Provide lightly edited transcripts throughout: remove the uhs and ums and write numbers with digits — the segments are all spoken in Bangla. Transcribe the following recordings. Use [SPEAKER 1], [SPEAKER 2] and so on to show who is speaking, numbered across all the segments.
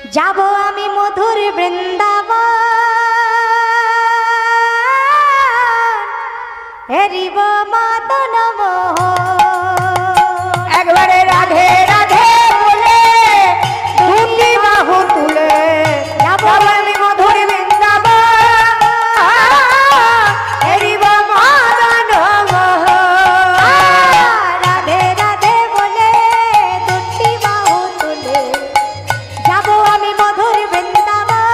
[SPEAKER 1] যাব আমি মধুর বৃন্দাবন, হেরিব মদন মোহন।
[SPEAKER 2] একবারে রাধে রাধে বলে দুটি বাহু তুলে যাব আমি মধুর বৃন্দাবন, হেরিব মদন মোহন।
[SPEAKER 1] রাধে রাধে বলে দুটি বাহু তুলে যাব আমি মধুর বৃন্দাবন,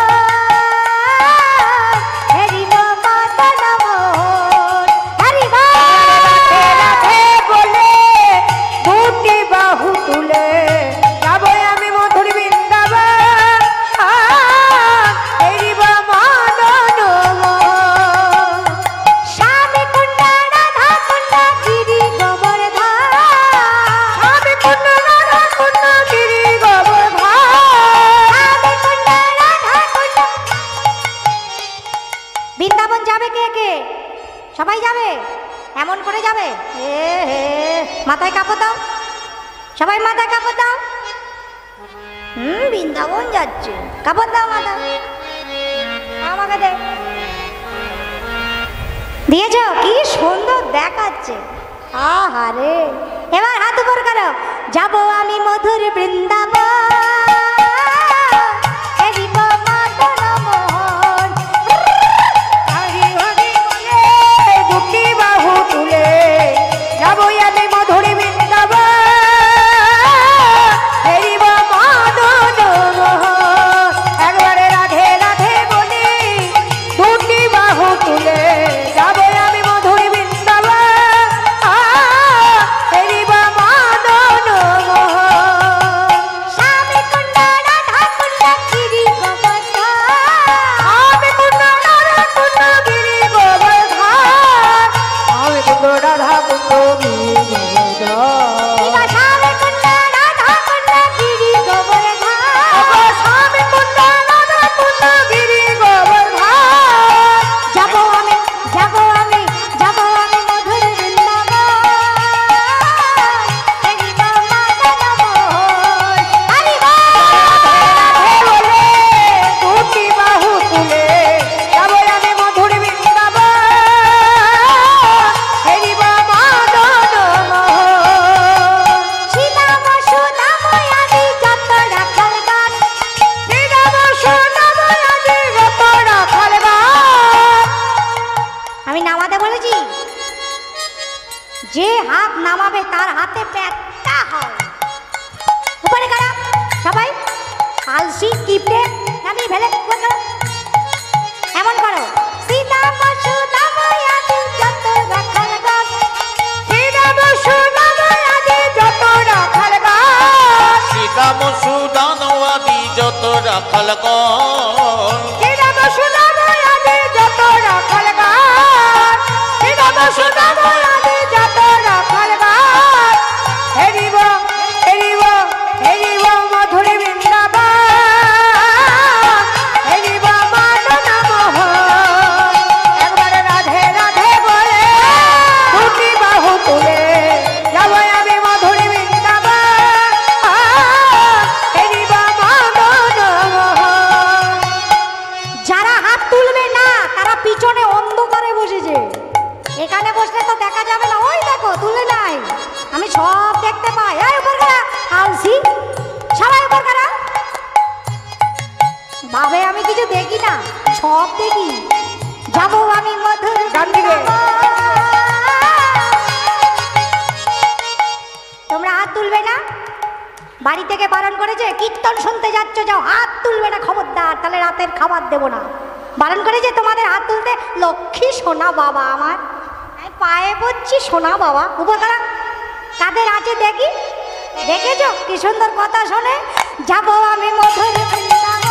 [SPEAKER 1] হেরিব মদন মোহন। হরিব
[SPEAKER 2] রাধে রাধে বলে দুটি বাহু তুলে যাব আমি মধুর বৃন্দাবন, হেরিব মদন মোহন।
[SPEAKER 1] শ্যামে কুণ্ড রাধা কুণ্ড গিরি গোবর্ধন,
[SPEAKER 2] স্বামী কুণ্ড রাধা কুণ্ড গিরি গোবর্ধন।
[SPEAKER 1] শ্যামে কুণ্ড রাধা কুণ্ড। বৃন্দাবন যাবে কে কে? সবাই যাবে? এমন করে যাবে? হে হে, মাথায় কাপড় দাও, সবাই মাথায় কাপড় দাও। বৃন্দাবন যাচ্ছে, কাপড় দাও মাথা। আমাকে দে, দিয়েছ? কি সুন্দর দেখাচ্ছে, আহারে। এবার হাত উপর করো, যাব আমি মধুর বৃন্দাবন, হেরিব মদন মোহন।
[SPEAKER 2] হরি হরি বলে দুটি বাহু তুলে যাব আমি মধুর বৃন্দাবন, হেরিব মদন মোহন। একবারে রাধে রাধে বলে দুটি বাহু তুলে যাব আমি মধুর বৃন্দাবন, হেরিব মদন মোহন।
[SPEAKER 1] শ্যামে কুণ্ড রাধা কুণ্ড গিরি গোবর্ধন,
[SPEAKER 2] আমি কুণ্ড রাধা কুণ্ড গিরি গোবর্ধন। আমি কুণ্ড রাধা কুণ্ড গিরি গোবর্ধন।
[SPEAKER 1] দিবা শ্যামে কুণ্ড রাধা কুণ্ড গিরি গোবর্ধন।
[SPEAKER 2] স্বামী কুণ্ড রাধা কুণ্ড গিরি গোবর্ধন।
[SPEAKER 1] যাব আমি, যাব আমি, যাব আমি মধুর বৃন্দাবন, হেরিব মদন মোহন। হরিব
[SPEAKER 2] রাধে বলে দুটি বাহু তুলে যাব আমি মধুর বৃন্দাবন, হেরিব মদন মোহন।
[SPEAKER 1] শ্রীরাম সুদাম আদি যত রাখাল গান,
[SPEAKER 2] শ্রীরাম সুদাম আদি যত রাখাল গান।
[SPEAKER 1] আমি নামাতে বলেছি, যে হাত নামাবে তার হাতে প্যাঁচটা হয়। উপরে কারা সবাই আলসি কিপটে নামিয়ে ফেলে উপরে কারা। এমন করো, শ্রীরাম সুদাম আদি যত রাখাল গান,
[SPEAKER 2] শ্রীরাম সুদাম আদি যত রাখাল গান।
[SPEAKER 3] শ্রীরাম সুদান আদি যত রাখাল গণ,
[SPEAKER 2] শ্রীরাম সুদাম আদি যত রাখাল গান। শ্রীরাম সুদাম আদি যত রাখাল গান। হেরিব হেরিব হেরিব মধুর বৃন্দাবন, হেরিব মদন মোহন। একবার রাধে রাধে বলে দুটি বাহু তুলে যাব আমি মধুর বৃন্দাবন, হেরিব মদন মোহন।
[SPEAKER 1] যারা হাত তুলবে না তারা পিছনে অন্ধকারে বসেছে। এখানে বসলে তো দেখা যাবে না, ওই দেখো তুলে নাই, আমি সব দেখতে পাই। এই উপর কারা আলসি, সবাই উপর কারা। ভাবে আমি কিছু দেখি না, সব দেখি। যাবো আমি মধুর
[SPEAKER 2] ডান দিকে।
[SPEAKER 1] তোমরা হাত তুলবে না, বাড়ি থেকে বারণ করেছে, কীর্তন শুনতে যাচ্ছ যাও, হাত তুলবে না খবরদার, তাহলে রাতের খাবার দেবো না। বারণ করেছে তোমাদের হাত তুলতে। লক্ষ্মী সোনা বাবা আমার, আমি পায়ে পড়ছি সোনা বাবা। উপকারা কাদের আছে দেখি, দেখেছো কি সুন্দর কথা শোনে। যাবো আমি মধুর বৃন্দাবন,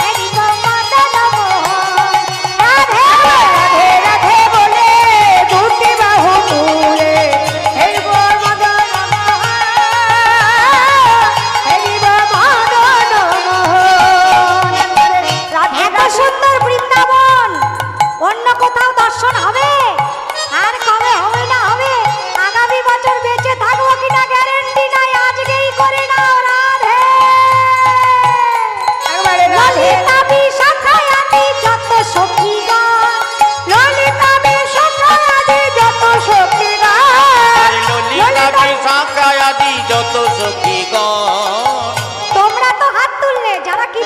[SPEAKER 1] হেরিব মদন মোহন। রাধে
[SPEAKER 2] রাধে রাধে বলে দুটি বাহু তুলে হেরিব মদন মোহন, হেরিব মদন মোহন। রাধে
[SPEAKER 1] এত সুন্দর বৃন্দাবন অন্য কোথাও দর্শন হবে? আর কবে হবে না হবে? আগামী বছর বেঁচে থাকবো কিনা গ্যারেন্টি নাই, আজকেই করে নাও। রাধে